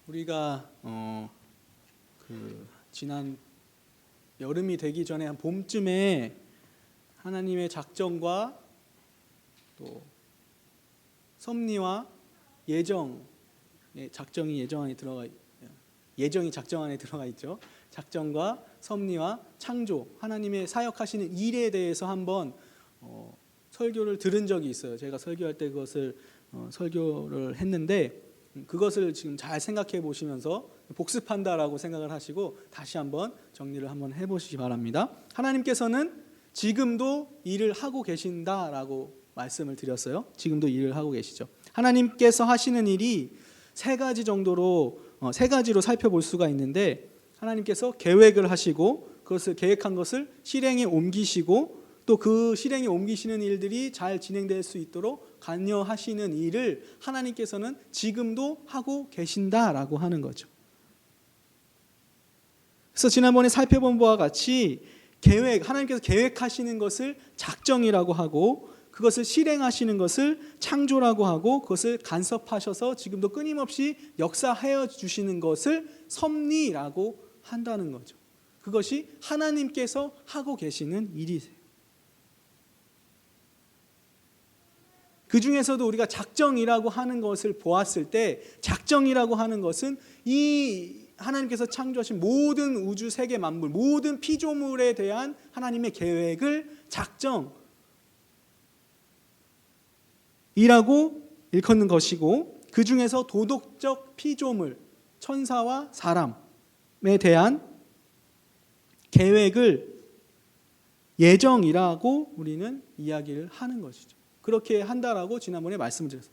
우리가 지난 여름이 되기 전에 한 봄쯤에 하나님의 작정과 또 섭리와 예정이 작정 안에 들어가 있죠. 작정과 섭리와 창조, 하나님의 사역하시는 일에 대해서 한번 설교를 들은 적이 있어요. 제가 설교할 때 그것을 설교를 했는데 그것을 지금 잘 생각해 보시면서 복습한다라고 생각을 하시고 다시 한번 정리를 한번 해보시기 바랍니다. 하나님께서는 지금도 일을 하고 계신다라고 말씀을 드렸어요. 지금도 일을 하고 계시죠. 하나님께서 하시는 일이 세 가지로 살펴볼 수가 있는데, 하나님께서 계획을 하시고 그것을 계획한 것을 실행에 옮기시고 또 그 실행에 옮기시는 일들이 잘 진행될 수 있도록 관여하시는 일을 하나님께서는 지금도 하고 계신다라고 하는 거죠. 그래서 지난번에 살펴본 바와 같이 하나님께서 계획하시는 것을 작정이라고 하고 그것을 실행하시는 것을 창조라고 하고 그것을 간섭하셔서 지금도 끊임없이 역사하여 주시는 것을 섭리라고 한다는 거죠. 그것이 하나님께서 하고 계시는 일이세요. 그 중에서도 우리가 작정이라고 하는 것을 보았을 때, 작정이라고 하는 것은 이 하나님께서 창조하신 모든 우주 세계 만물, 모든 피조물에 대한 하나님의 계획을 작정이라고 일컫는 것이고, 그 중에서 도덕적 피조물, 천사와 사람에 대한 계획을 예정이라고 우리는 이야기를 하는 것이죠. 그렇게 한다라고 지난번에 말씀을 드렸어요.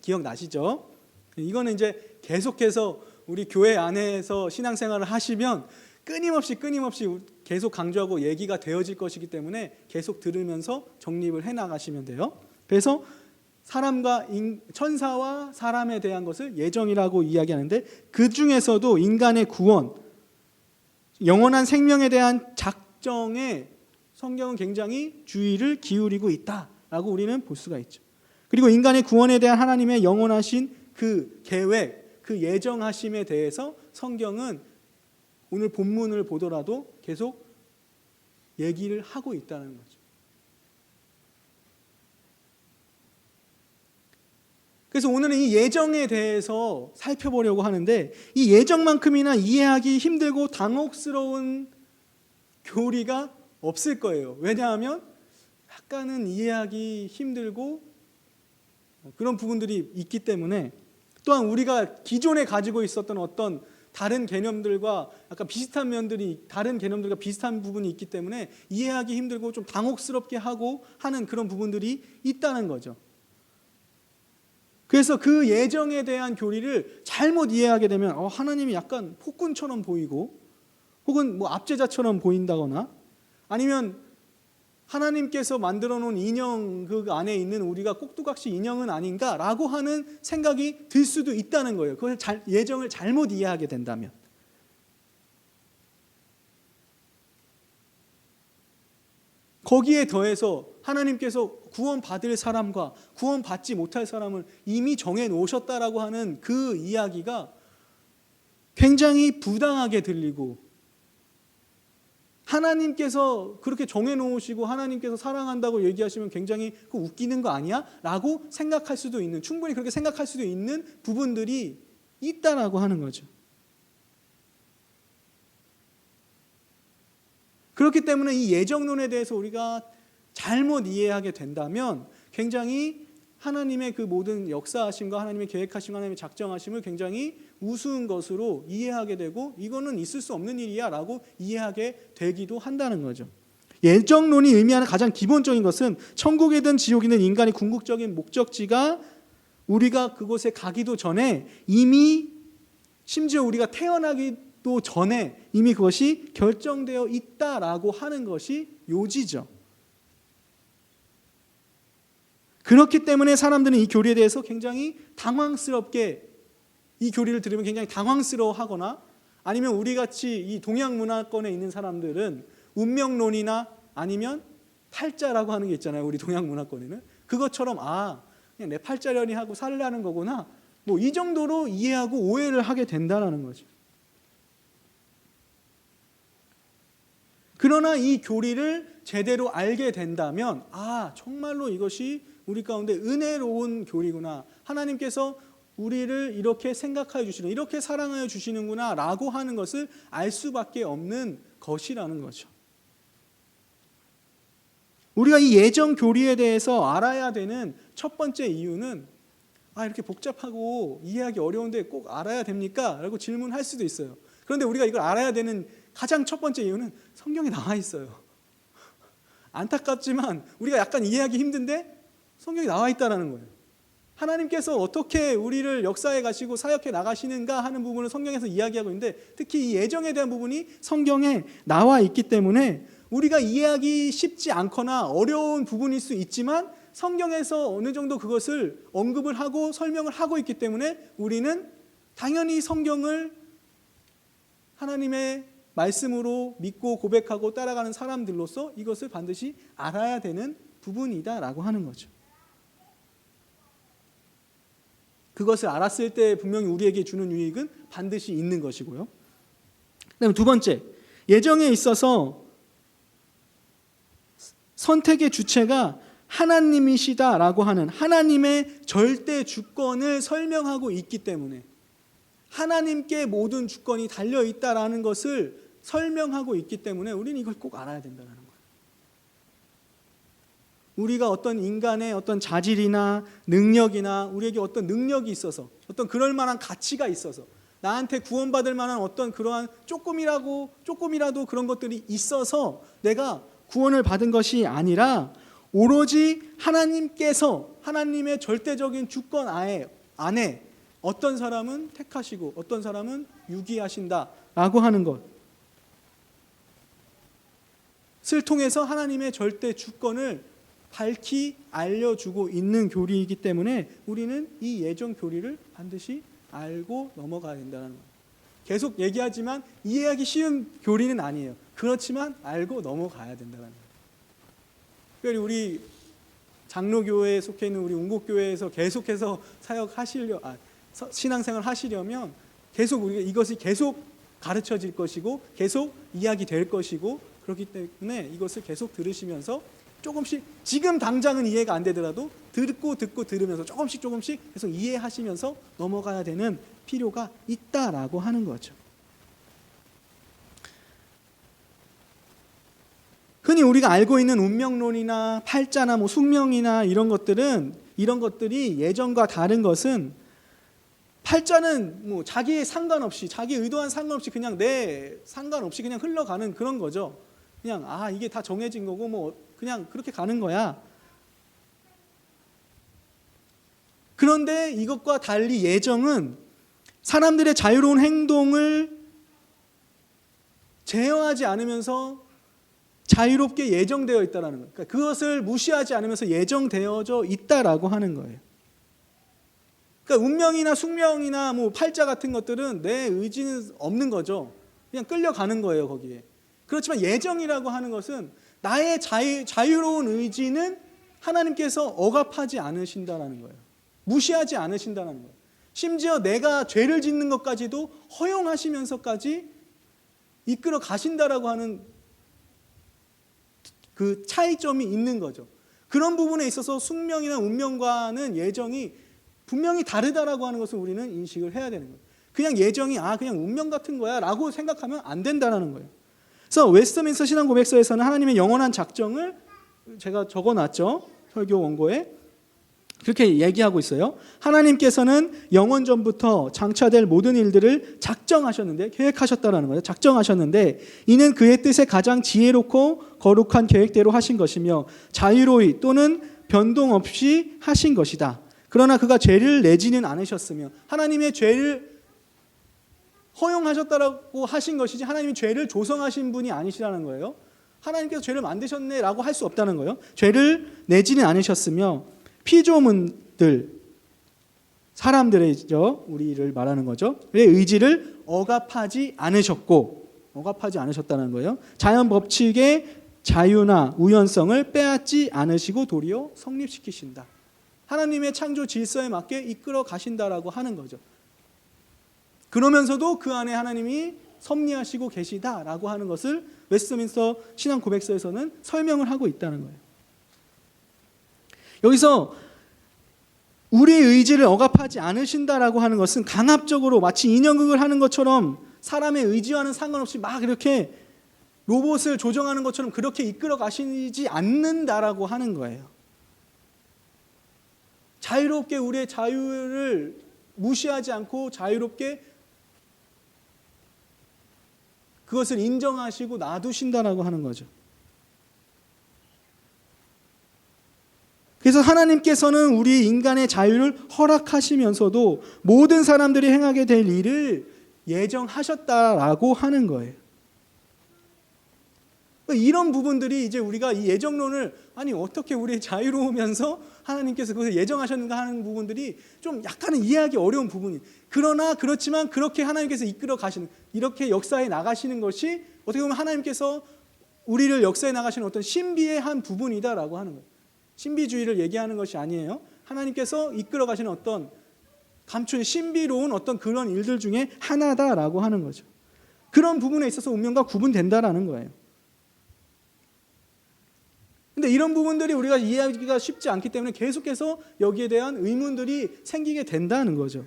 기억나시죠? 이거는 이제 계속해서 우리 교회 안에서 신앙생활을 하시면 끊임없이 계속 강조하고 얘기가 되어질 것이기 때문에 계속 들으면서 정립을 해나가시면 돼요. 그래서 천사와 사람에 대한 것을 예정이라고 이야기하는데, 그 중에서도 인간의 구원, 영원한 생명에 대한 작정에 성경은 굉장히 주의를 기울이고 있다라고 우리는 볼 수가 있죠. 그리고 인간의 구원에 대한 하나님의 영원하신 그 계획, 그 예정하심에 대해서 성경은 오늘 본문을 보더라도 계속 얘기를 하고 있다는 거죠. 그래서 오늘은 이 예정에 대해서 살펴보려고 하는데, 이 예정만큼이나 이해하기 힘들고 당혹스러운 교리가 없을 거예요. 왜냐하면 약간은 이해하기 힘들고 그런 부분들이 있기 때문에, 또한 우리가 기존에 가지고 있었던 어떤 다른 개념들과 약간 비슷한 면들이, 다른 개념들과 비슷한 부분이 있기 때문에 이해하기 힘들고 좀 당혹스럽게 하고 하는 그런 부분들이 있다는 거죠. 그래서 그 예정에 대한 교리를 잘못 이해하게 되면 하나님이 약간 폭군처럼 보이고 혹은 압제자처럼 보인다거나, 아니면 하나님께서 만들어 놓은 인형 그 안에 있는 우리가 꼭두각시 인형은 아닌가라고 하는 생각이 들 수도 있다는 거예요. 그걸 예정을 잘못 이해하게 된다면. 거기에 더해서 하나님께서 구원받을 사람과 구원받지 못할 사람을 이미 정해 놓으셨다라고 하는 그 이야기가 굉장히 부당하게 들리고, 하나님께서 그렇게 정해 놓으시고 하나님께서 사랑한다고 얘기하시면 굉장히 그거 웃기는 거 아니야? 라고 생각할 수도 있는, 충분히 그렇게 생각할 수도 있는 부분들이 있다라고 하는 거죠. 그렇기 때문에 이 예정론에 대해서 우리가 잘못 이해하게 된다면 굉장히 하나님의 그 모든 역사하심과 하나님의 계획하심과 하나님의 작정하심을 굉장히 우스운 것으로 이해하게 되고, 이거는 있을 수 없는 일이야 라고 이해하게 되기도 한다는 거죠. 예정론이 의미하는 가장 기본적인 것은 천국이든 지옥이든 인간의 궁극적인 목적지가 우리가 그곳에 가기도 전에 이미, 심지어 우리가 태어나기도 전에 이미 그것이 결정되어 있다라고 하는 것이 요지죠. 그렇기 때문에 사람들은 이 교리에 대해서 굉장히 당황스럽게, 이 교리를 들으면 굉장히 당황스러워하거나, 아니면 우리같이 이 동양 문화권에 있는 사람들은 운명론이나 아니면 팔자라고 하는 게 있잖아요. 우리 동양 문화권에는 그것처럼 그냥 내 팔자련이 하고 살라는 거구나 뭐 이 정도로 이해하고 오해를 하게 된다는 거죠. 그러나 이 교리를 제대로 알게 된다면 정말로 이것이 우리 가운데 은혜로운 교리구나. 하나님께서 우리를 이렇게 생각하여 주시는, 이렇게 사랑하여 주시는구나 라고 하는 것을 알 수밖에 없는 것이라는 거죠. 우리가 이 예정 교리에 대해서 알아야 되는 첫 번째 이유는 이렇게 복잡하고 이해하기 어려운데 꼭 알아야 됩니까? 라고 질문할 수도 있어요. 그런데 우리가 이걸 알아야 되는 가장 첫 번째 이유는 성경에 나와 있어요. 안타깝지만 우리가 약간 이해하기 힘든데 성경에 나와 있다는 거예요. 하나님께서 어떻게 우리를 역사해 가시고 사역해 나가시는가 하는 부분을 성경에서 이야기하고 있는데, 특히 이 예정에 대한 부분이 성경에 나와 있기 때문에 우리가 이해하기 쉽지 않거나 어려운 부분일 수 있지만 성경에서 어느 정도 그것을 언급을 하고 설명을 하고 있기 때문에 우리는 당연히 성경을 하나님의 말씀으로 믿고 고백하고 따라가는 사람들로서 이것을 반드시 알아야 되는 부분이다라고 하는 거죠. 그것을 알았을 때 분명히 우리에게 주는 유익은 반드시 있는 것이고요. 그다음에 두 번째, 예정에 있어서 선택의 주체가 하나님이시다라고 하는 하나님의 절대 주권을 설명하고 있기 때문에, 하나님께 모든 주권이 달려있다라는 것을 설명하고 있기 때문에 우리는 이걸 꼭 알아야 된다는 거예요. 우리가 어떤 인간의 어떤 자질이나 능력이나 우리에게 어떤 능력이 있어서, 어떤 그럴 만한 가치가 있어서, 나한테 구원받을 만한 어떤 그러한 조금이라도 그런 것들이 있어서 내가 구원을 받은 것이 아니라 오로지 하나님께서 하나님의 절대적인 주권 안에 어떤 사람은 택하시고 어떤 사람은 유기하신다라고 하는 것을 통해서 하나님의 절대 주권을 밝히 알려주고 있는 교리이기 때문에 우리는 이 예정 교리를 반드시 알고 넘어가야 된다는 거예요. 계속 얘기하지만 이해하기 쉬운 교리는 아니에요. 그렇지만 알고 넘어가야 된다는 거예요. 특별히 우리 장로교회에 속해 있는 우리 운곡교회에서 계속해서 신앙생활 하시려면 계속 우리가 이것이 계속 가르쳐질 것이고 계속 이야기될 것이고, 그렇기 때문에 이것을 계속 들으시면서 조금씩, 지금 당장은 이해가 안 되더라도 듣고 들으면서 조금씩 계속 이해하시면서 넘어가야 되는 필요가 있다라고 하는 거죠. 흔히 우리가 알고 있는 운명론이나 팔자나 숙명이나 이런 것들이 예정과 다른 것은, 팔자는 자기의 상관없이, 자기 의도한 상관없이 그냥 상관없이 그냥 흘러가는 그런 거죠. 그냥 이게 다 정해진 거고 그냥 그렇게 가는 거야. 그런데 이것과 달리 예정은 사람들의 자유로운 행동을 제어하지 않으면서 자유롭게 예정되어 있다는 거예요. 그러니까 그것을 무시하지 않으면서 예정되어져 있다라고 하는 거예요. 그러니까 운명이나 숙명이나 팔자 같은 것들은 내 의지는 없는 거죠. 그냥 끌려가는 거예요, 거기에. 그렇지만 예정이라고 하는 것은 나의 자유로운 의지는 하나님께서 억압하지 않으신다는 거예요. 무시하지 않으신다는 거예요. 심지어 내가 죄를 짓는 것까지도 허용하시면서까지 이끌어 가신다라고 하는 그 차이점이 있는 거죠. 그런 부분에 있어서 숙명이나 운명과는 예정이 분명히 다르다라고 하는 것을 우리는 인식을 해야 되는 거예요. 그냥 예정이 그냥 운명 같은 거야 라고 생각하면 안 된다는 거예요. 그래서 웨스트민스터 신앙고백서에서는 하나님의 영원한 작정을 제가 적어놨죠. 설교 원고에. 그렇게 얘기하고 있어요. 하나님께서는 영원 전부터 장차될 모든 일들을 작정하셨는데, 계획하셨다라는 거예요. 작정하셨는데 이는 그의 뜻에 가장 지혜롭고 거룩한 계획대로 하신 것이며 자유로이 또는 변동 없이 하신 것이다. 그러나 그가 죄를 내지는 않으셨으며, 하나님의 죄를 허용하셨다라고 하신 것이지 하나님이 죄를 조성하신 분이 아니시라는 거예요. 하나님께서 죄를 만드셨네라고 할 수 없다는 거예요. 죄를 내지는 않으셨으며 피조물들, 사람들이죠, 우리를 말하는 거죠. 의 의지를 억압하지 않으셨다는 거예요. 자연 법칙의 자유나 우연성을 빼앗지 않으시고 도리어 성립시키신다. 하나님의 창조 질서에 맞게 이끌어 가신다라고 하는 거죠. 그러면서도 그 안에 하나님이 섭리하시고 계시다라고 하는 것을 웨스트민스터 신앙 고백서에서는 설명을 하고 있다는 거예요. 여기서 우리의 의지를 억압하지 않으신다라고 하는 것은 강압적으로 마치 인형극을 하는 것처럼 사람의 의지와는 상관없이 막 이렇게 로봇을 조정하는 것처럼 그렇게 이끌어 가시지 않는다라고 하는 거예요. 자유롭게 우리의 자유를 무시하지 않고 자유롭게 그것을 인정하시고 놔두신다라고 하는 거죠. 그래서 하나님께서는 우리 인간의 자유를 허락하시면서도 모든 사람들이 행하게 될 일을 예정하셨다라고 하는 거예요. 이런 부분들이 이제 우리가 이 예정론을 아니 어떻게 우리 자유로우면서 하나님께서 그것을 예정하셨는가 하는 부분들이 좀 약간은 이해하기 어려운 부분이, 그러나 그렇지만 그렇게 하나님께서 이끌어 가시는, 이렇게 역사에 나가시는 것이 어떻게 보면 하나님께서 우리를 역사에 나가시는 어떤 신비의 한 부분이다라고 하는 거예요. 신비주의를 얘기하는 것이 아니에요. 하나님께서 이끌어 가시는 어떤 감춘 신비로운 어떤 그런 일들 중에 하나다라고 하는 거죠. 그런 부분에 있어서 운명과 구분된다라는 거예요. 근데 이런 부분들이 우리가 이해하기가 쉽지 않기 때문에 계속해서 여기에 대한 의문들이 생기게 된다는 거죠.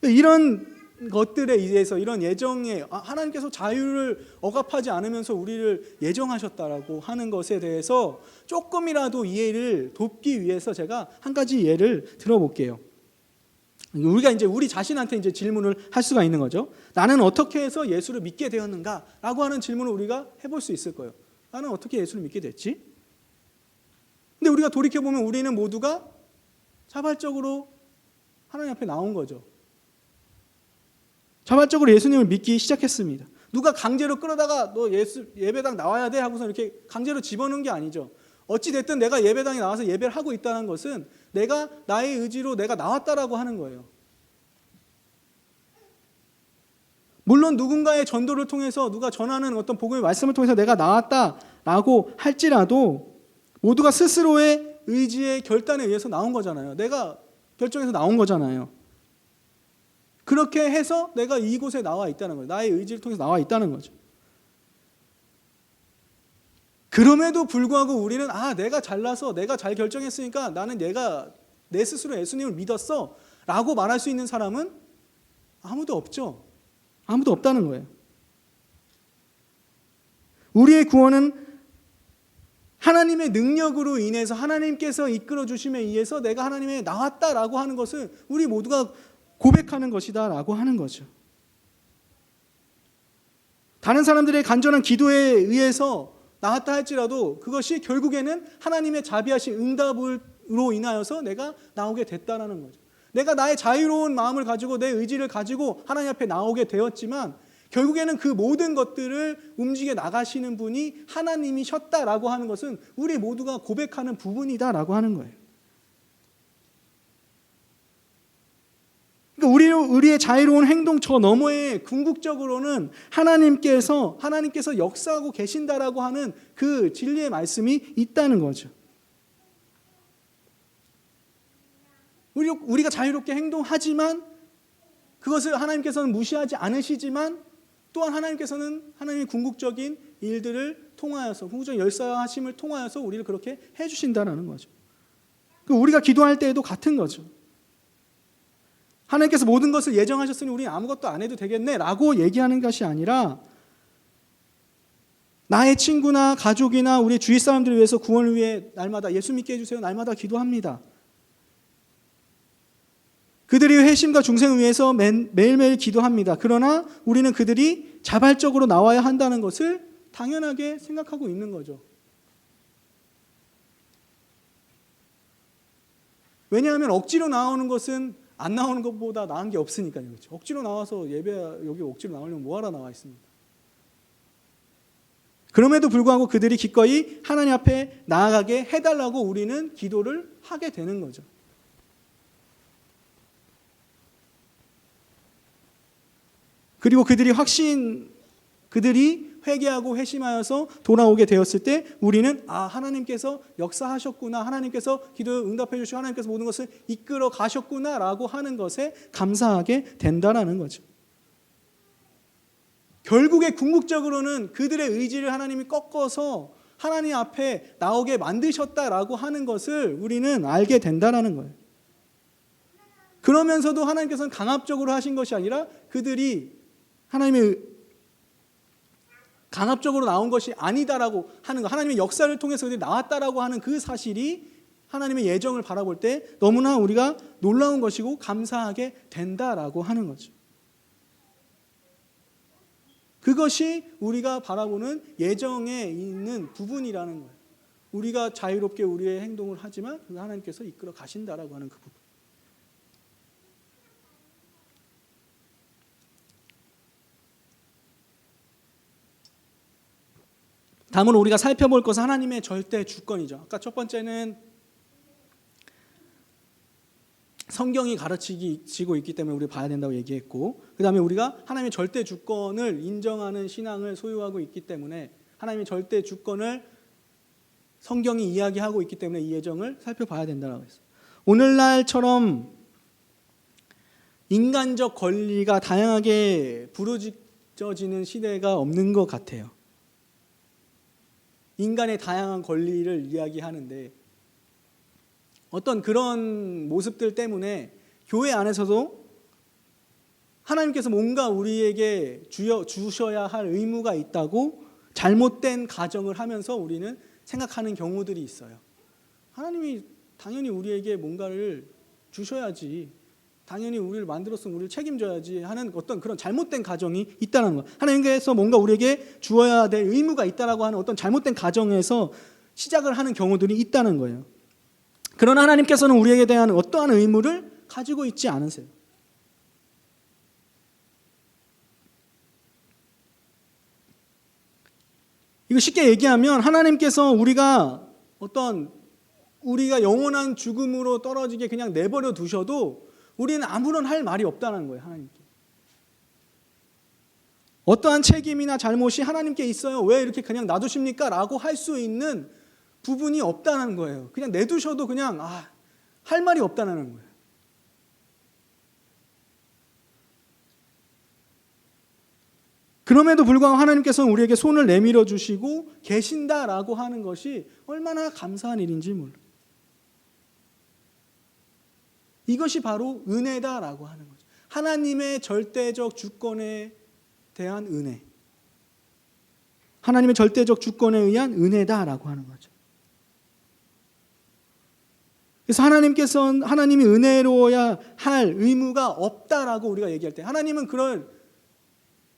이런 것들에 의해서 이런 예정에 하나님께서 자유를 억압하지 않으면서 우리를 예정하셨다라고 하는 것에 대해서 조금이라도 이해를 돕기 위해서 제가 한 가지 예를 들어볼게요. 우리가 이제 우리 자신한테 이제 질문을 할 수가 있는 거죠. 나는 어떻게 해서 예수를 믿게 되었는가라고 하는 질문을 우리가 해볼 수 있을 거예요. 나는 어떻게 예수를 믿게 됐지? 근데 우리가 돌이켜 보면 우리는 모두가 자발적으로 하나님 앞에 나온 거죠. 자발적으로 예수님을 믿기 시작했습니다. 누가 강제로 끌어다가 너 예배당 나와야 돼 하고서 이렇게 강제로 집어넣은 게 아니죠. 어찌 됐든 내가 예배당에 나와서 예배를 하고 있다는 것은 내가 나의 의지로 내가 나왔다라고 하는 거예요. 물론 누군가의 전도를 통해서 누가 전하는 어떤 복음의 말씀을 통해서 내가 나왔다라고 할지라도 모두가 스스로의 의지의 결단에 의해서 나온 거잖아요. 내가 결정해서 나온 거잖아요. 그렇게 해서 내가 이곳에 나와 있다는 거예요. 나의 의지를 통해서 나와 있다는 거죠. 그럼에도 불구하고 우리는 내가 잘나서 내가 잘 결정했으니까 나는 내가 내 스스로 예수님을 믿었어 라고 말할 수 있는 사람은 아무도 없죠. 아무도 없다는 거예요. 우리의 구원은 하나님의 능력으로 인해서 하나님께서 이끌어 주심에 의해서 내가 하나님에 나왔다라고 하는 것을 우리 모두가 고백하는 것이다라고 하는 거죠. 다른 사람들의 간절한 기도에 의해서 나왔다 할지라도 그것이 결국에는 하나님의 자비하신 응답으로 인하여서 내가 나오게 됐다라는 거죠. 내가 나의 자유로운 마음을 가지고 내 의지를 가지고 하나님 앞에 나오게 되었지만 결국에는 그 모든 것들을 움직여 나가시는 분이 하나님이셨다라고 하는 것은 우리 모두가 고백하는 부분이다라고 하는 거예요. 그러니까 우리의 자유로운 행동 저 너머에 궁극적으로는 하나님께서 역사하고 계신다라고 하는 그 진리의 말씀이 있다는 거죠. 우리가 자유롭게 행동하지만 그것을 하나님께서는 무시하지 않으시지만 또한 하나님께서는 하나님의 궁극적인 일들을 통하여서 궁극적인 열사하심을 통하여서 우리를 그렇게 해주신다는 거죠. 우리가 기도할 때에도 같은 거죠. 하나님께서 모든 것을 예정하셨으니 우리는 아무것도 안 해도 되겠네 라고 얘기하는 것이 아니라 나의 친구나 가족이나 우리 주위 사람들을 위해서 구원을 위해 날마다 예수 믿게 해주세요. 날마다 기도합니다. 그들의 회심과 중생을 위해서 매일매일 기도합니다. 그러나 우리는 그들이 자발적으로 나와야 한다는 것을 당연하게 생각하고 있는 거죠. 왜냐하면 억지로 나오는 것은 안 나오는 것보다 나은 게 없으니까요. 그렇죠? 억지로 나와서 여기 억지로 나오려면 뭐하러 나와 있습니까? 그럼에도 불구하고 그들이 기꺼이 하나님 앞에 나아가게 해달라고 우리는 기도를 하게 되는 거죠. 그리고 그들이 회개하고 회심하여서 돌아오게 되었을 때 우리는 하나님께서 역사하셨구나, 하나님께서 기도 응답해 주시고 하나님께서 모든 것을 이끌어 가셨구나라고 하는 것에 감사하게 된다라는 거죠. 결국에 궁극적으로는 그들의 의지를 하나님이 꺾어서 하나님 앞에 나오게 만드셨다라고 하는 것을 우리는 알게 된다라는 거예요. 그러면서도 하나님께서는 강압적으로 하신 것이 아니라 그들이 하나님의 강압적으로 나온 것이 아니다라고 하는 것, 하나님의 역사를 통해서 그들이 나왔다라고 하는 그 사실이 하나님의 예정을 바라볼 때 너무나 우리가 놀라운 것이고 감사하게 된다라고 하는 거죠. 그것이 우리가 바라보는 예정에 있는 부분이라는 거예요. 우리가 자유롭게 우리의 행동을 하지만 하나님께서 이끌어 가신다라고 하는 그 부분. 다음으로 우리가 살펴볼 것은 하나님의 절대 주권이죠. 아까 첫 번째는 성경이 가르치고 있기 때문에 우리가 봐야 된다고 얘기했고, 그 다음에 우리가 하나님의 절대 주권을 인정하는 신앙을 소유하고 있기 때문에 하나님의 절대 주권을 성경이 이야기하고 있기 때문에 이 예정을 살펴봐야 된다고 했어요. 오늘날처럼 인간적 권리가 다양하게 부르짖어지는 시대가 없는 것 같아요. 인간의 다양한 권리를 이야기하는데 어떤 그런 모습들 때문에 교회 안에서도 하나님께서 뭔가 우리에게 주셔야 할 의무가 있다고 잘못된 가정을 하면서 우리는 생각하는 경우들이 있어요. 하나님이 당연히 우리에게 뭔가를 주셔야지, 당연히 우리를 만들었으면 우리를 책임져야지 하는 어떤 그런 잘못된 가정이 있다는 거. 하나님께서 뭔가 우리에게 주어야 될 의무가 있다라고 하는 어떤 잘못된 가정에서 시작을 하는 경우들이 있다는 거예요. 그러나 하나님께서는 우리에게 대한 어떠한 의무를 가지고 있지 않으세요. 이거 쉽게 얘기하면 하나님께서 우리가 영원한 죽음으로 떨어지게 그냥 내버려 두셔도 우리는 아무런 할 말이 없다는 거예요. 하나님께. 어떠한 책임이나 잘못이 하나님께 있어요. 왜 이렇게 그냥 놔두십니까? 라고 할 수 있는 부분이 없다는 거예요. 그냥 내두셔도 그냥 할 말이 없다는 거예요. 그럼에도 불구하고 하나님께서는 우리에게 손을 내밀어 주시고 계신다라고 하는 것이 얼마나 감사한 일인지 몰라요. 이것이 바로 은혜다라고 하는 거죠. 하나님의 절대적 주권에 대한 은혜. 하나님의 절대적 주권에 의한 은혜다라고 하는 거죠. 그래서 하나님이 은혜로워야 할 의무가 없다라고 우리가 얘기할 때, 하나님은 그럴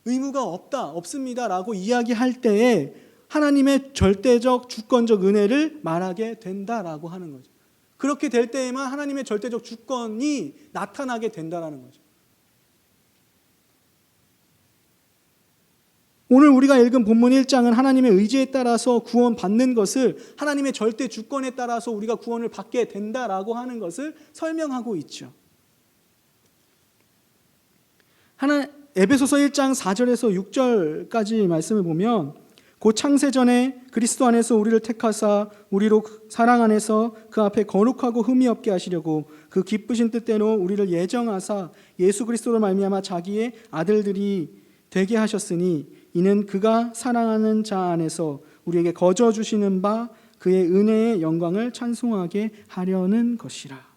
의무가 없습니다라고 이야기할 때에 하나님의 절대적 주권적 은혜를 말하게 된다라고 하는 거죠. 그렇게 될 때에만 하나님의 절대적 주권이 나타나게 된다라는 거죠. 오늘 우리가 읽은 본문 1장은 하나님의 의지에 따라서 구원받는 것을 하나님의 절대 주권에 따라서 우리가 구원을 받게 된다라고 하는 것을 설명하고 있죠. 에베소서 1장 4절에서 6절까지 말씀을 보면 곧 창세전에 그리스도 안에서 우리를 택하사 우리로 사랑 안에서 그 앞에 거룩하고 흠이 없게 하시려고 그 기쁘신 뜻대로 우리를 예정하사 예수 그리스도로 말미암아 자기의 아들들이 되게 하셨으니 이는 그가 사랑하는 자 안에서 우리에게 거저 주시는 바 그의 은혜의 영광을 찬송하게 하려는 것이라.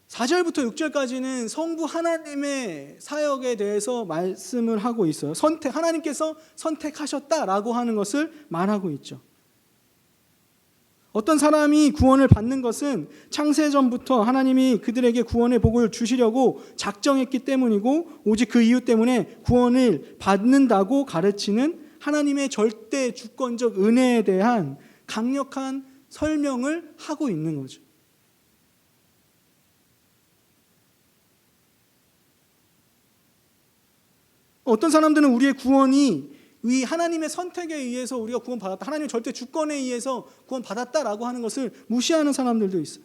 4절부터 6절까지는 성부 하나님의 사역에 대해서 말씀을 하고 있어요. 하나님께서 선택하셨다라고 하는 것을 말하고 있죠. 어떤 사람이 구원을 받는 것은 창세전부터 하나님이 그들에게 구원의 복을 주시려고 작정했기 때문이고 오직 그 이유 때문에 구원을 받는다고 가르치는 하나님의 절대 주권적 은혜에 대한 강력한 설명을 하고 있는 거죠. 어떤 사람들은 우리의 구원이 이 하나님의 선택에 의해서 우리가 구원받았다, 하나님의 절대 주권에 의해서 구원받았다라고 하는 것을 무시하는 사람들도 있어요.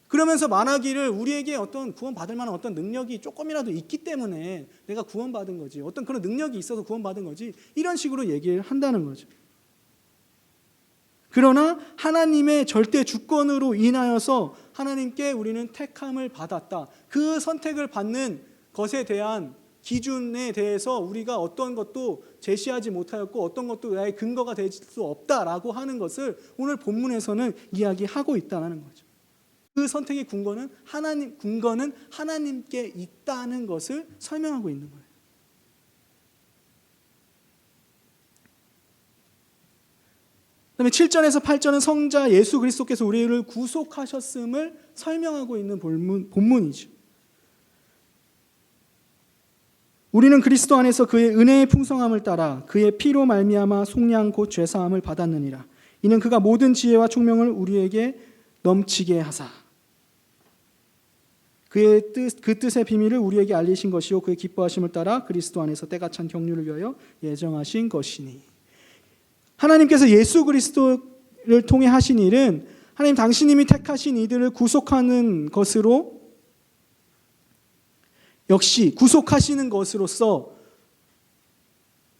그러면서 말하기를 우리에게 어떤 구원받을 만한 어떤 능력이 조금이라도 있기 때문에 내가 구원받은 거지, 어떤 그런 능력이 있어서 구원받은 거지, 이런 식으로 얘기를 한다는 거죠. 그러나 하나님의 절대 주권으로 인하여서 하나님께 우리는 택함을 받았다. 그 선택을 받는 것에 대한 기준에 대해서 우리가 어떤 것도 제시하지 못하였고 어떤 것도 나의 근거가 될 수 없다라고 하는 것을 오늘 본문에서는 이야기하고 있다는 거죠. 그 선택의 근거는 하나님께 있다는 것을 설명하고 있는 거예요. 그다음에 7절에서 8절은 성자 예수 그리스도께서 우리를 구속하셨음을 설명하고 있는 본문이죠. 우리는 그리스도 안에서 그의 은혜의 풍성함을 따라 그의 피로 말미암아 속량 곧 죄사함을 받았느니라. 이는 그가 모든 지혜와 총명을 우리에게 넘치게 하사 그 뜻의 비밀을 우리에게 알리신 것이요 그의 기뻐하심을 따라 그리스도 안에서 때가 찬 경륜을 위하여 예정하신 것이니. 하나님께서 예수 그리스도를 통해 하신 일은 하나님 당신님이 택하신 이들을 구속하는 것으로, 역시 구속하시는 것으로서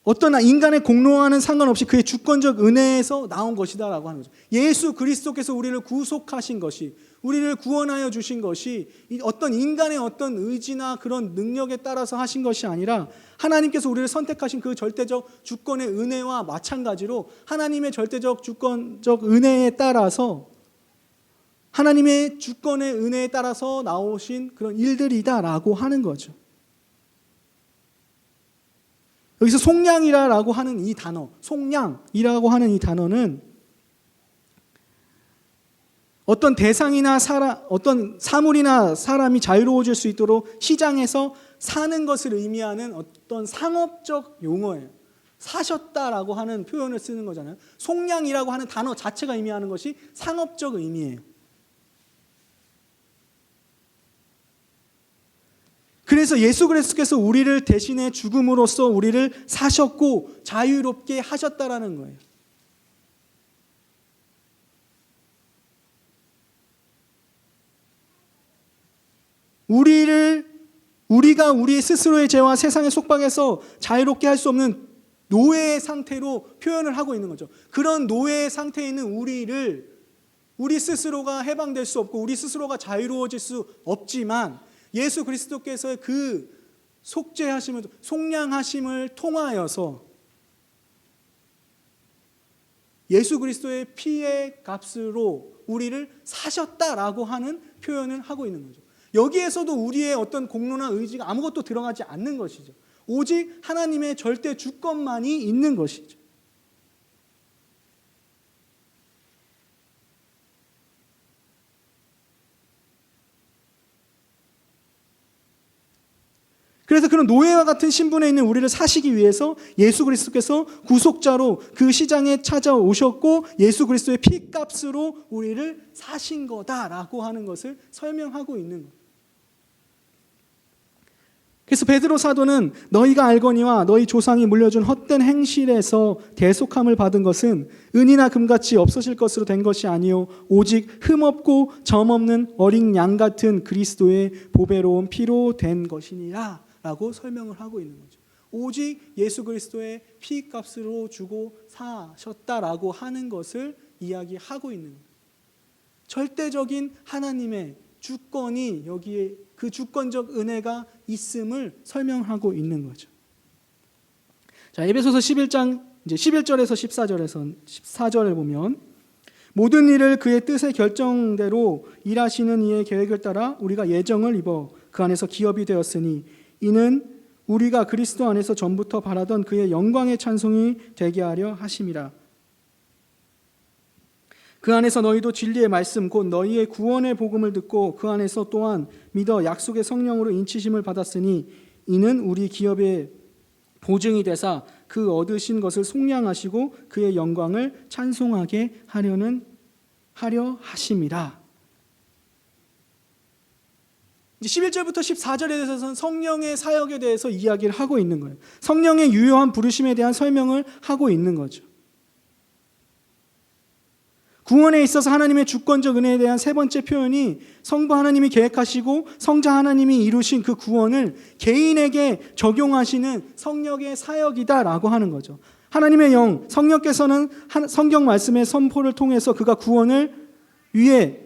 어떤 인간의 공로와는 상관없이 그의 주권적 은혜에서 나온 것이다라고 하는 거죠. 예수 그리스도께서 우리를 구속하신 것이, 우리를 구원하여 주신 것이 어떤 인간의 어떤 의지나 그런 능력에 따라서 하신 것이 아니라 하나님께서 우리를 선택하신 그 절대적 주권의 은혜와 마찬가지로 하나님의 절대적 주권적 은혜에 따라서, 하나님의 주권의 은혜에 따라서 나오신 그런 일들이다라고 하는 거죠. 여기서 속량이라고 하는 이 단어, 속량이라고 하는 이 단어는 어떤 대상이나 어떤 사물이나 사람이 자유로워질 수 있도록 시장에서 사는 것을 의미하는 어떤 상업적 용어예요. 사셨다라고 하는 표현을 쓰는 거잖아요. 속량이라고 하는 단어 자체가 의미하는 것이 상업적 의미예요. 그래서 예수 그리스도께서 우리를 대신해 죽음으로써 우리를 사셨고 자유롭게 하셨다라는 거예요. 우리가 우리 스스로의 죄와 세상의 속박에서 자유롭게 할 수 없는 노예의 상태로 표현을 하고 있는 거죠. 그런 노예의 상태에 있는 우리 스스로가 해방될 수 없고 우리 스스로가 자유로워질 수 없지만 예수 그리스도께서의 그 속죄하심을, 속량하심을 통하여서 예수 그리스도의 피의 값으로 우리를 사셨다라고 하는 표현을 하고 있는 거죠. 여기에서도 우리의 어떤 공로나 의지가 아무것도 들어가지 않는 것이죠. 오직 하나님의 절대 주권만이 있는 것이죠. 그래서 그런 노예와 같은 신분에 있는 우리를 사시기 위해서 예수 그리스도께서 구속자로 그 시장에 찾아오셨고 예수 그리스도의 피값으로 우리를 사신 거다라고 하는 것을 설명하고 있는 거예요. 그래서 베드로 사도는 너희가 알거니와 너희 조상이 물려준 헛된 행실에서 대속함을 받은 것은 은이나 금같이 없어질 것으로 된 것이 아니요 오직 흠없고 점없는 어린 양 같은 그리스도의 보배로운 피로 된 것이니라 라고 설명을 하고 있는 거죠. 오직 예수 그리스도의 피값으로 주고 사셨다라고 하는 것을 이야기하고 있는 거예요. 절대적인 하나님의 주권이 여기에 그 주권적 은혜가 있음을 설명하고 있는 거죠. 자, 에베소서 11장 이제 11절에서 14절을 보면 모든 일을 그의 뜻의 결정대로 일하시는 이의 계획을 따라 우리가 예정을 입어 그 안에서 기업이 되었으니 이는 우리가 그리스도 안에서 전부터 바라던 그의 영광의 찬송이 되게 하려 하심이라. 그 안에서 너희도 진리의 말씀 곧 너희의 구원의 복음을 듣고 그 안에서 또한 믿어 약속의 성령으로 인치심을 받았으니 이는 우리 기업의 보증이 되사 그 얻으신 것을 속량하시고 그의 영광을 찬송하게 하려 하심이라. 이제 11절부터 14절에 대해서는 성령의 사역에 대해서 이야기를 하고 있는 거예요. 성령의 유효한 부르심에 대한 설명을 하고 있는 거죠. 구원에 있어서 하나님의 주권적 은혜에 대한 세 번째 표현이 성부 하나님이 계획하시고 성자 하나님이 이루신 그 구원을 개인에게 적용하시는 성령의 사역이다라고 하는 거죠. 하나님의 영, 성령께서는 성경 말씀의 선포를 통해서 그가 구원을 위해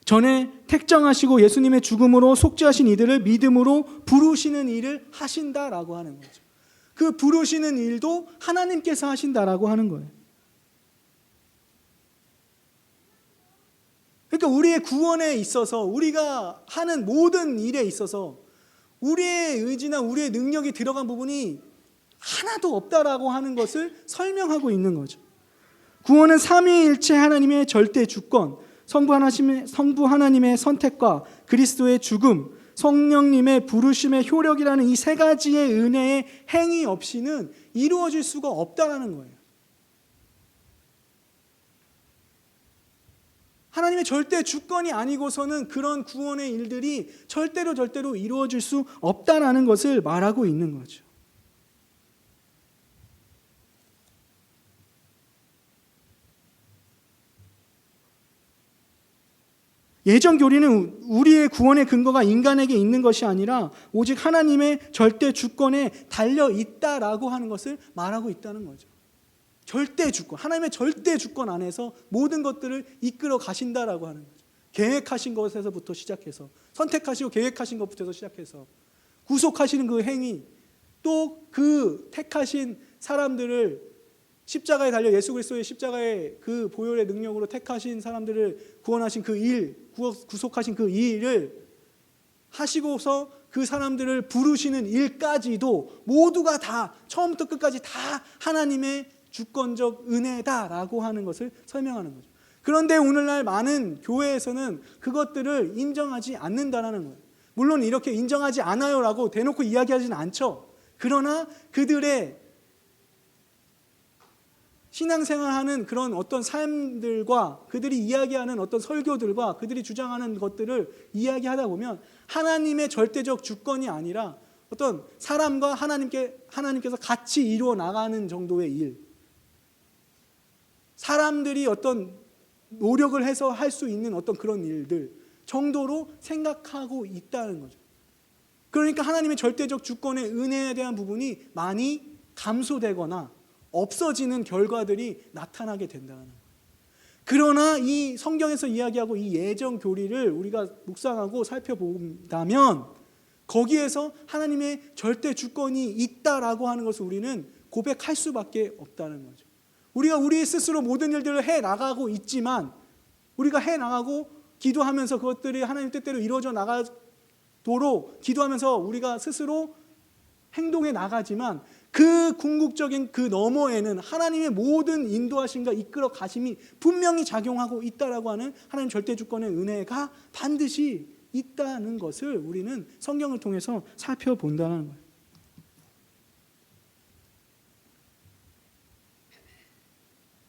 전에 택정하시고 예수님의 죽음으로 속죄하신 이들을 믿음으로 부르시는 일을 하신다라고 하는 거죠. 그 부르시는 일도 하나님께서 하신다라고 하는 거예요. 그러니까 우리의 구원에 있어서 우리가 하는 모든 일에 있어서 우리의 의지나 우리의 능력이 들어간 부분이 하나도 없다라고 하는 것을 설명하고 있는 거죠. 구원은 삼위일체 하나님의 절대 주권, 성부 하나님의 선택과 그리스도의 죽음, 성령님의 부르심의 효력이라는 이 세 가지의 은혜의 행위 없이는 이루어질 수가 없다라는 거예요. 하나님의 절대 주권이 아니고서는 그런 구원의 일들이 절대로 이루어질 수 없다라는 것을 말하고 있는 거죠. 예정 교리는 우리의 구원의 근거가 인간에게 있는 것이 아니라 오직 하나님의 절대 주권에 달려 있다라고 하는 것을 말하고 있다는 거죠. 절대 주권, 하나님의 절대 주권 안에서 모든 것들을 이끌어 가신다라고 하는 거죠. 계획하신 것에서부터 시작해서 선택하시고 계획하신 것부터 시작해서 구속하시는 그 행위, 또 그 택하신 사람들을 십자가에 달려 예수 그리스도의 십자가의 그 보혈의 능력으로 택하신 사람들을 구원하신 그 일, 구속하신 그 일을 하시고서 그 사람들을 부르시는 일까지도 모두가 다 처음부터 끝까지 다 하나님의 주권적 은혜다라고 하는 것을 설명하는 거죠. 그런데 오늘날 많은 교회에서는 그것들을 인정하지 않는다라는 거예요. 물론 이렇게 인정하지 않아요라고 대놓고 이야기하지는 않죠. 그러나 그들의 신앙생활하는 그런 어떤 삶들과 그들이 이야기하는 어떤 설교들과 그들이 주장하는 것들을 이야기하다 보면 하나님의 절대적 주권이 아니라 어떤 사람과 하나님께서 같이 이루어 나가는 정도의 일, 사람들이 어떤 노력을 해서 할 수 있는 어떤 그런 일들 정도로 생각하고 있다는 거죠. 그러니까 하나님의 절대적 주권의 은혜에 대한 부분이 많이 감소되거나 없어지는 결과들이 나타나게 된다는 거예요. 그러나 이 성경에서 이야기하고 이 예정 교리를 우리가 묵상하고 살펴본다면 거기에서 하나님의 절대 주권이 있다라고 하는 것을 우리는 고백할 수밖에 없다는 거죠. 우리가 우리 스스로 모든 일들을 해나가고 있지만 우리가 해나가고 기도하면서 그것들이 하나님 뜻대로 이루어져 나가도록 기도하면서 우리가 스스로 행동해 나가지만 그 궁극적인 그 너머에는 하나님의 모든 인도하심과 이끌어 가심이 분명히 작용하고 있다라고 하는 하나님 절대 주권의 은혜가 반드시 있다는 것을 우리는 성경을 통해서 살펴본다는 거예요.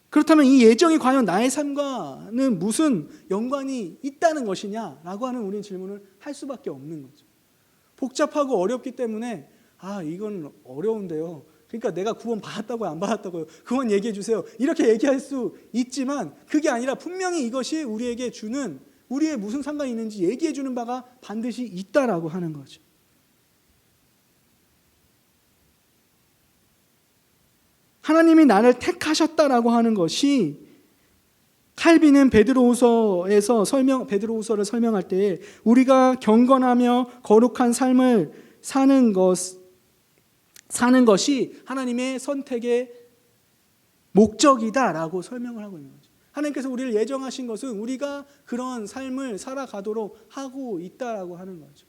그렇다면 이 예정이 과연 나의 삶과는 무슨 연관이 있다는 것이냐라고 하는 우리는 질문을 할 수밖에 없는 거죠. 복잡하고 어렵기 때문에 이건 어려운데요. 그러니까 내가 구원 받았다고요, 안 받았다고요? 그건 얘기해 주세요. 이렇게 얘기할 수 있지만 그게 아니라 분명히 이것이 우리에게 주는 우리의 무슨 상관이 있는지 얘기해 주는 바가 반드시 있다라고 하는 거죠. 하나님이 나를 택하셨다라고 하는 것이 칼빈은 베드로후서를 설명할 때 우리가 경건하며 거룩한 삶을 사는 것이 하나님의 선택의 목적이다라고 설명을 하고 있는 거죠. 하나님께서 우리를 예정하신 것은 우리가 그런 삶을 살아가도록 하고 있다라고 하는 거죠.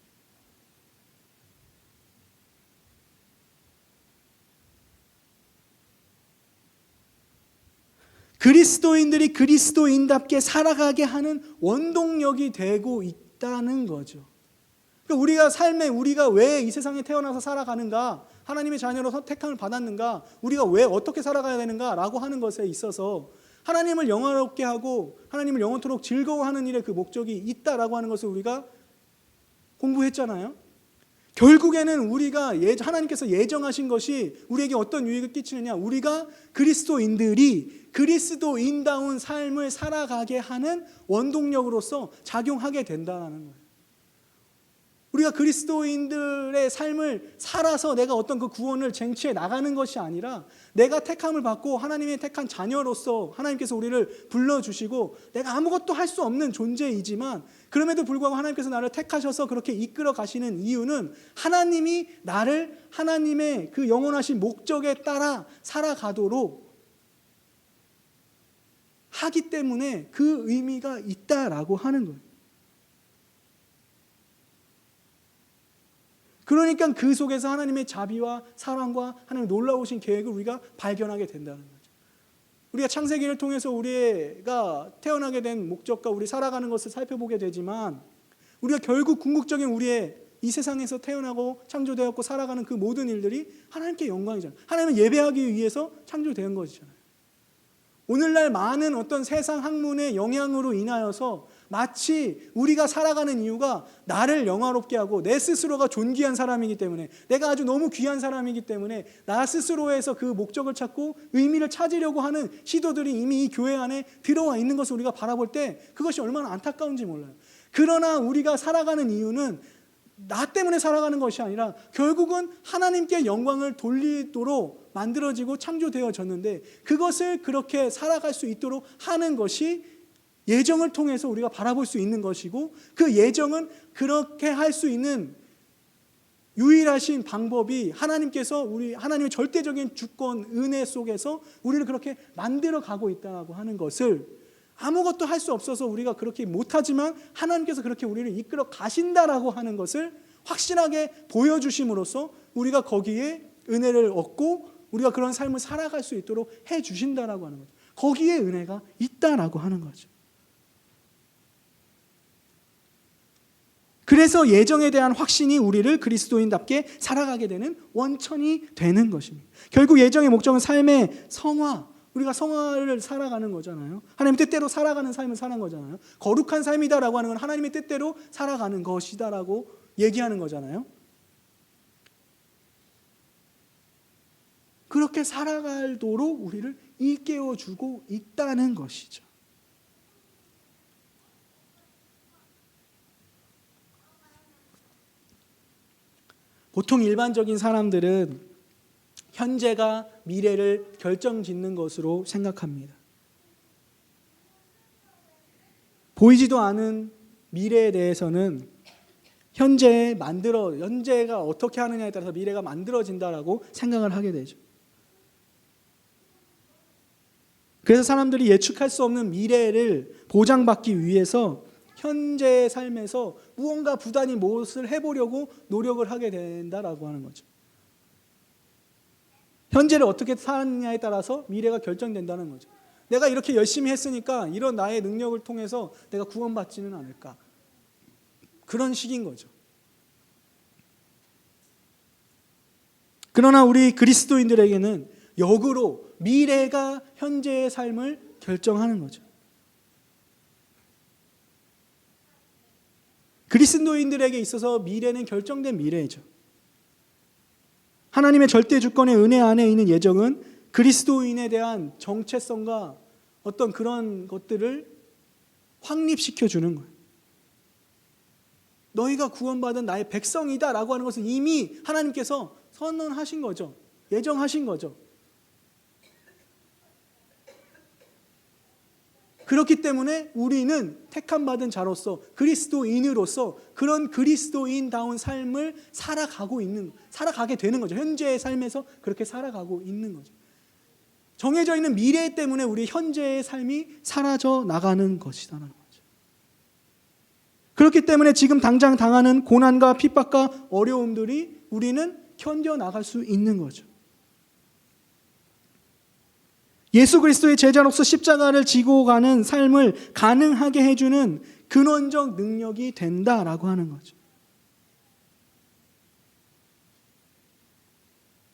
그리스도인들이 그리스도인답게 살아가게 하는 원동력이 되고 있다는 거죠. 그러니까 우리가 왜 이 세상에 태어나서 살아가는가, 하나님의 자녀로 선택함을 받았는가, 우리가 왜 어떻게 살아가야 되는가라고 하는 것에 있어서 하나님을 영화롭게 하고 하나님을 영원토록 즐거워하는 일에 그 목적이 있다라고 하는 것을 우리가 공부했잖아요. 결국에는 우리가 하나님께서 예정하신 것이 우리에게 어떤 유익을 끼치느냐, 우리가 그리스도인들이 그리스도인다운 삶을 살아가게 하는 원동력으로서 작용하게 된다는 거예요. 우리가 그리스도인들의 삶을 살아서 내가 어떤 그 구원을 쟁취해 나가는 것이 아니라, 내가 택함을 받고 하나님의 택한 자녀로서 하나님께서 우리를 불러주시고 내가 아무것도 할 수 없는 존재이지만 그럼에도 불구하고 하나님께서 나를 택하셔서 그렇게 이끌어 가시는 이유는 하나님이 나를 하나님의 그 영원하신 목적에 따라 살아가도록 하기 때문에 그 의미가 있다라고 하는 거예요. 그러니까 그 속에서 하나님의 자비와 사랑과 하나님의 놀라우신 계획을 우리가 발견하게 된다는 거죠. 우리가 창세기를 통해서 우리가 태어나게 된 목적과 우리 살아가는 것을 살펴보게 되지만, 우리가 결국 궁극적인 우리의 이 세상에서 태어나고 창조되었고 살아가는 그 모든 일들이 하나님께 영광이잖아요. 하나님을 예배하기 위해서 창조된 것이잖아요. 오늘날 많은 어떤 세상 학문의 영향으로 인하여서 마치 우리가 살아가는 이유가 나를 영화롭게 하고 내 스스로가 존귀한 사람이기 때문에, 내가 아주 너무 귀한 사람이기 때문에 나 스스로에서 그 목적을 찾고 의미를 찾으려고 하는 시도들이 이미 이 교회 안에 들어와 있는 것을 우리가 바라볼 때 그것이 얼마나 안타까운지 몰라요. 그러나 우리가 살아가는 이유는 나 때문에 살아가는 것이 아니라 결국은 하나님께 영광을 돌리도록 만들어지고 창조되어졌는데, 그것을 그렇게 살아갈 수 있도록 하는 것이 예정을 통해서 우리가 바라볼 수 있는 것이고, 그 예정은 그렇게 할 수 있는 유일하신 방법이 하나님께서 하나님의 절대적인 주권 은혜 속에서 우리를 그렇게 만들어 가고 있다고 하는 것을, 아무것도 할 수 없어서 우리가 그렇게 못하지만 하나님께서 그렇게 우리를 이끌어 가신다라고 하는 것을 확실하게 보여주심으로써 우리가 거기에 은혜를 얻고 우리가 그런 삶을 살아갈 수 있도록 해주신다라고 하는 거죠. 거기에 은혜가 있다라고 하는 거죠. 그래서 예정에 대한 확신이 우리를 그리스도인답게 살아가게 되는 원천이 되는 것입니다. 결국 예정의 목적은 삶의 성화, 우리가 성화를 살아가는 거잖아요. 하나님 뜻대로 살아가는 삶을 사는 거잖아요. 거룩한 삶이다라고 하는 건 하나님의 뜻대로 살아가는 것이다라고 얘기하는 거잖아요. 그렇게 살아가도록 우리를 일깨워주고 있다는 것이죠. 보통 일반적인 사람들은 현재가 미래를 결정짓는 것으로 생각합니다. 보이지도 않은 미래에 대해서는 현재가 어떻게 하느냐에 따라서 미래가 만들어진다라고 생각을 하게 되죠. 그래서 사람들이 예측할 수 없는 미래를 보장받기 위해서 현재의 삶에서 무언가 부단히 무엇을 해보려고 노력을 하게 된다라고 하는 거죠. 현재를 어떻게 사느냐에 따라서 미래가 결정된다는 거죠. 내가 이렇게 열심히 했으니까 이런 나의 능력을 통해서 내가 구원받지는 않을까, 그런 식인 거죠. 그러나 우리 그리스도인들에게는 역으로 미래가 현재의 삶을 결정하는 거죠. 그리스도인들에게 있어서 미래는 결정된 미래이죠. 하나님의 절대 주권의 은혜 안에 있는 예정은 그리스도인에 대한 정체성과 어떤 그런 것들을 확립시켜 주는 거예요. 너희가 구원받은 나의 백성이다라고 하는 것을 이미 하나님께서 선언하신 거죠. 예정하신 거죠. 그렇기 때문에 우리는 택함받은 자로서, 그리스도인으로서 그런 그리스도인다운 삶을 살아가게 되는 거죠. 현재의 삶에서 그렇게 살아가고 있는 거죠. 정해져 있는 미래 때문에 우리 현재의 삶이 사라져 나가는 것이라는 거죠. 그렇기 때문에 지금 당장 당하는 고난과 핍박과 어려움들이 우리는 견뎌나갈 수 있는 거죠. 예수 그리스도의 제자로서 십자가를 지고 가는 삶을 가능하게 해주는 근원적 능력이 된다라고 하는 거죠.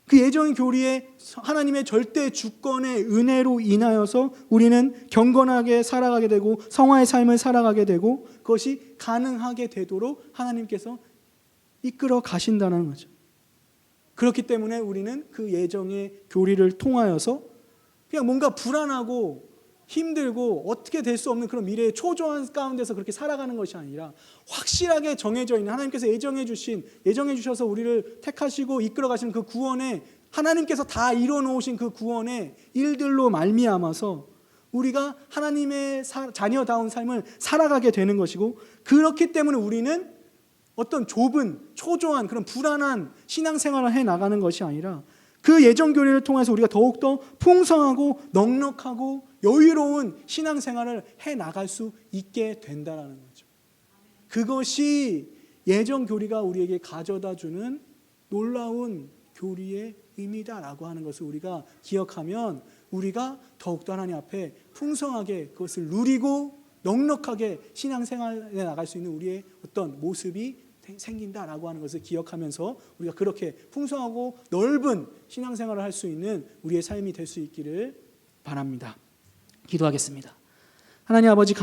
그 예정의 교리에 하나님의 절대 주권의 은혜로 인하여서 우리는 경건하게 살아가게 되고 성화의 삶을 살아가게 되고, 그것이 가능하게 되도록 하나님께서 이끌어 가신다는 거죠. 그렇기 때문에 우리는 그 예정의 교리를 통하여서 그냥 뭔가 불안하고 힘들고 어떻게 될 수 없는 그런 미래의 초조한 가운데서 그렇게 살아가는 것이 아니라 확실하게 정해져 있는 하나님께서 예정해 주셔서 우리를 택하시고 이끌어 가시는 그 구원에 하나님께서 다 이뤄 놓으신 그 구원의 일들로 말미암아서 우리가 하나님의 자녀다운 삶을 살아가게 되는 것이고, 그렇기 때문에 우리는 어떤 좁은 초조한 그런 불안한 신앙생활을 해나가는 것이 아니라 그 예정 교리를 통해서 우리가 더욱더 풍성하고 넉넉하고 여유로운 신앙생활을 해나갈 수 있게 된다는 거죠. 그것이 예정 교리가 우리에게 가져다주는 놀라운 교리의 의미다라고 하는 것을 우리가 기억하면 우리가 더욱더 하나님 앞에 풍성하게 그것을 누리고 넉넉하게 신앙생활에 나갈 수 있는 우리의 어떤 모습이 생긴다라고 하는 것을 기억하면서 우리가 그렇게 풍성하고 넓은 신앙생활을 할 수 있는 우리의 삶이 될 수 있기를 바랍니다. 기도하겠습니다. 하나님 아버지,